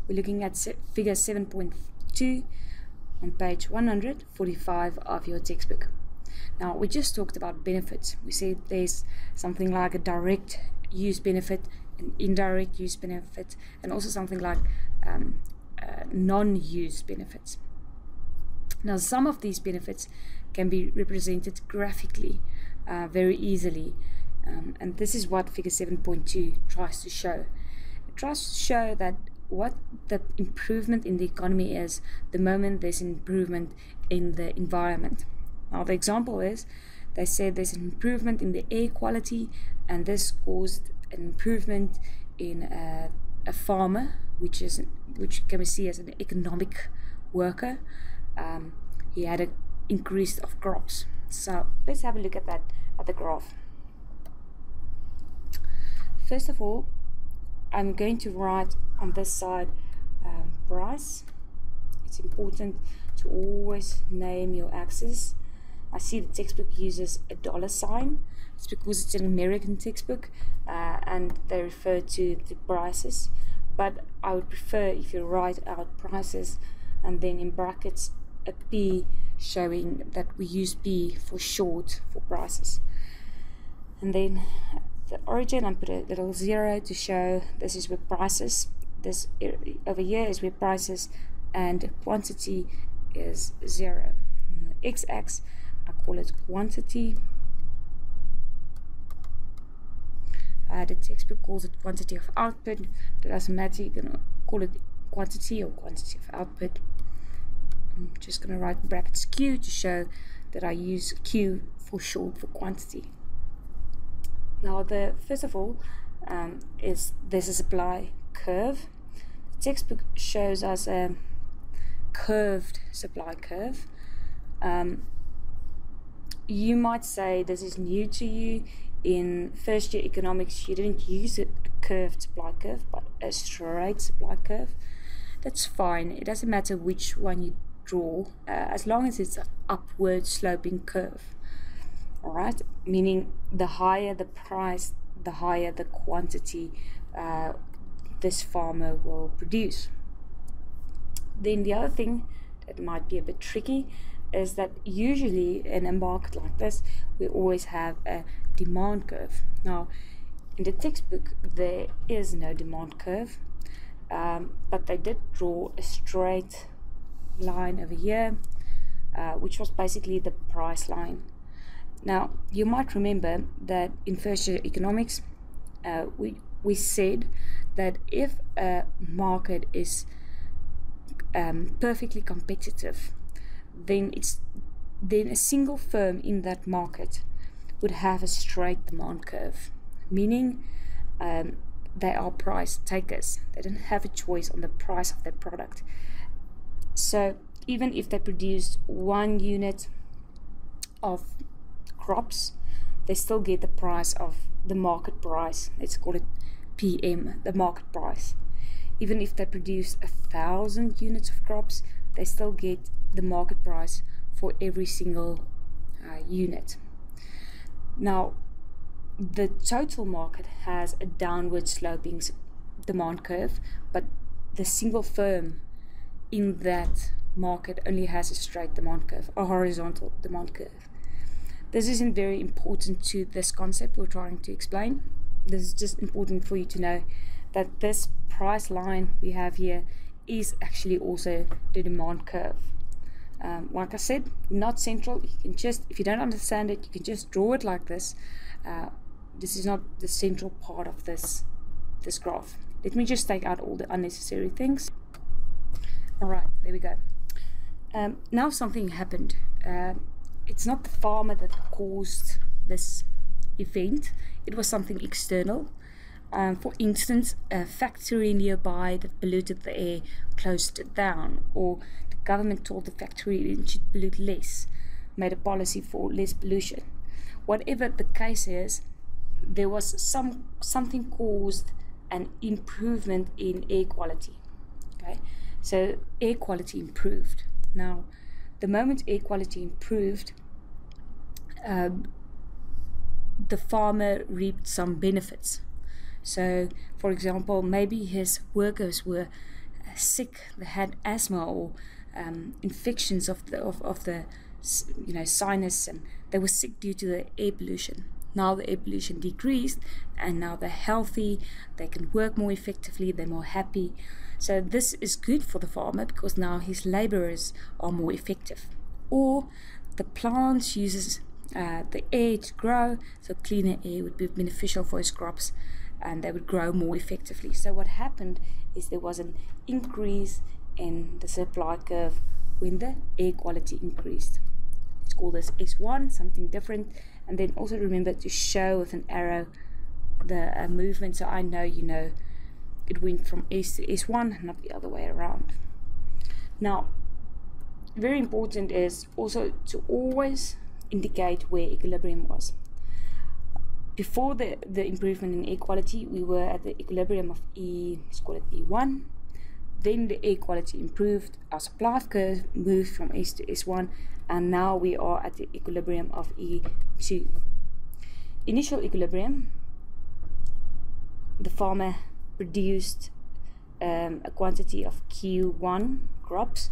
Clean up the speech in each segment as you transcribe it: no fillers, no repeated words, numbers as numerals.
We're looking at figure 7.2 on page 145 of your textbook. Now, we just talked about benefits. We said there's something like a direct use benefit, an indirect use benefit, and also something like non-use benefits. Now, some of these benefits can be represented graphically very easily, and this is what figure 7.2 tries to show. It tries to show that what the improvement in the economy is the moment there's an improvement in the environment. Now, the example is, they said there's an improvement in the air quality, and this caused an improvement in a farmer, which can be seen as an economic worker. He had an increase of crops. So let's have a look at that at the graph. First of all, I'm going to write on this side price. It's important to always name your axis. I see the textbook uses a dollar sign. It's because it's an American textbook and they refer to the prices. But I would prefer if you write out prices and then in brackets a P, showing that we use P for short for prices. And then the origin, I put a little 0 to show this is where prices, this over here is where prices and quantity is 0. The x-axis, I call it quantity. The textbook calls it quantity of output. That doesn't matter, you can call it quantity or quantity of output. I'm just going to write in brackets Q to show that I use Q for short for quantity. Now, first of all, is this a supply curve. The textbook shows us a curved supply curve. You might say this is new to you. In first year economics, you didn't use a curved supply curve, but a straight supply curve. That's fine. It doesn't matter which one you draw, as long as it's an upward sloping curve. Alright, meaning the higher the price, the higher the quantity this farmer will produce. Then the other thing that might be a bit tricky is that usually in a market like this, we always have a demand curve. Now, in the textbook, there is no demand curve, but they did draw a straight line over here, which was basically the price line. Now, you might remember that in first year economics, we said that if a market is perfectly competitive, then a single firm in that market would have a straight demand curve, meaning they are price takers. They don't have a choice on the price of their product. So even if they produce 1 unit of crops, they still get the price of the market price. Let's call it PM, the market price. Even if they produce 1,000 units of crops, they still get the market price for every single unit. Now, the total market has a downward sloping demand curve, but the single firm in that market only has a straight demand curve, a horizontal demand curve. This isn't very important to this concept we're trying to explain. This is just important for you to know that this price line we have here is actually also the demand curve. Like I said, not central. You can just, if you don't understand it, you can just draw it like this. This is not the central part of this graph. Let me just take out all the unnecessary things. Alright, there we go. Now something happened. It's not the farmer that caused this event. It was something external. For instance, a factory nearby that polluted the air closed it down, or the government told the factory it should pollute less, made a policy for less pollution. Whatever the case is, there was something caused an improvement in air quality. Okay, so air quality improved. Now, the moment air quality improved, the farmer reaped some benefits. So, for example, maybe his workers were sick, they had asthma or infections of the sinus, and they were sick due to the air pollution. Now the air pollution decreased, and now they're healthy, they can work more effectively, they're more happy. So this is good for the farmer because now his laborers are more effective. Or the plants uses the air to grow, so cleaner air would be beneficial for his crops, and they would grow more effectively. So what happened is there was an increase in the supply curve when the air quality increased. Let's call this S1, something different. And then also remember to show with an arrow the movement, so I know it went from S to S1, not the other way around. Now, very important is also to always indicate where equilibrium was. Before the improvement in air quality, we were at the equilibrium of let's call it E1. Then the air quality improved, our supply curve moved from S to S1, and now we are at the equilibrium of E2. Initial equilibrium, the farmer produced a quantity of Q1 crops,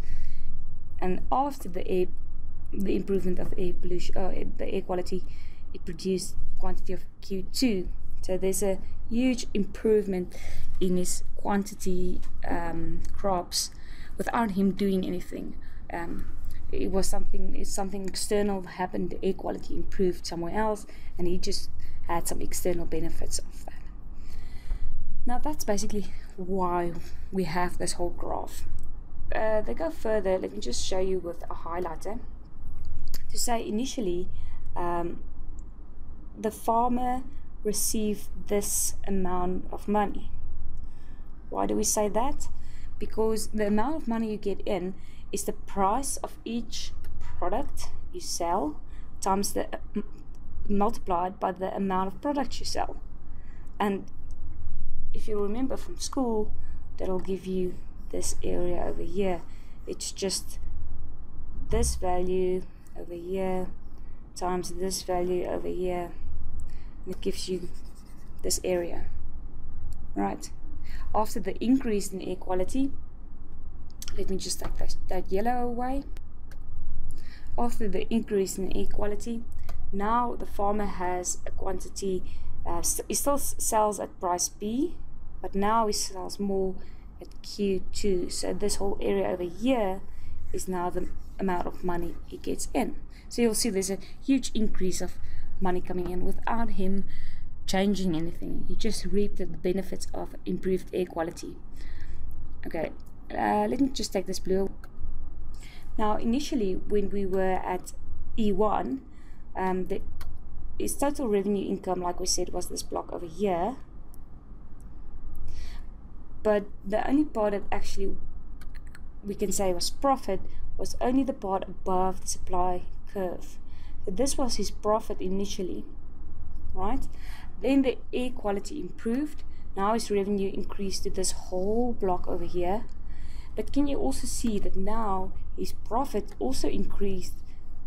and after the improvement of air pollution, the air quality, it produced a quantity of Q2. So there's a huge improvement in his quantity crops without him doing anything. It's something external that happened. The air quality improved somewhere else, and he just had some external benefits of that. Now that's basically why we have this whole graph. They go further. Let me just show you with a highlighter to say initially the farmer received this amount of money. Why do we say that? Because the amount of money you get in is the price of each product you sell times multiplied by the amount of products you sell. And if you remember from school, that'll give you this area over here. It's just this value over here times this value over here, and it gives you this area, right? After the increase in air quality, let me just take that yellow away. After the increase in air quality, now the farmer has a quantity, he still sells at price B, but now he sells more at Q2. So this whole area over here is now the amount of money he gets in. So you'll see there's a huge increase of money coming in without him changing anything. He just reaped the benefits of improved air quality. Okay, let me just take this blue. Now initially when we were at E1, his total revenue income, like we said, was this block over here, but the only part that actually we can say was profit was only the part above the supply curve. So this was his profit initially, right? Then the air quality improved. Now his revenue increased to this whole block over here. But can you also see that now his profit also increased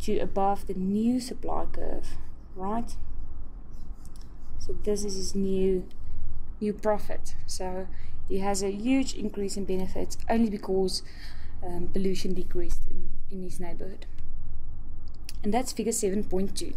to above the new supply curve, right? So this is his new profit. So he has a huge increase in benefits only because pollution decreased in his neighborhood. And that's figure 7.2.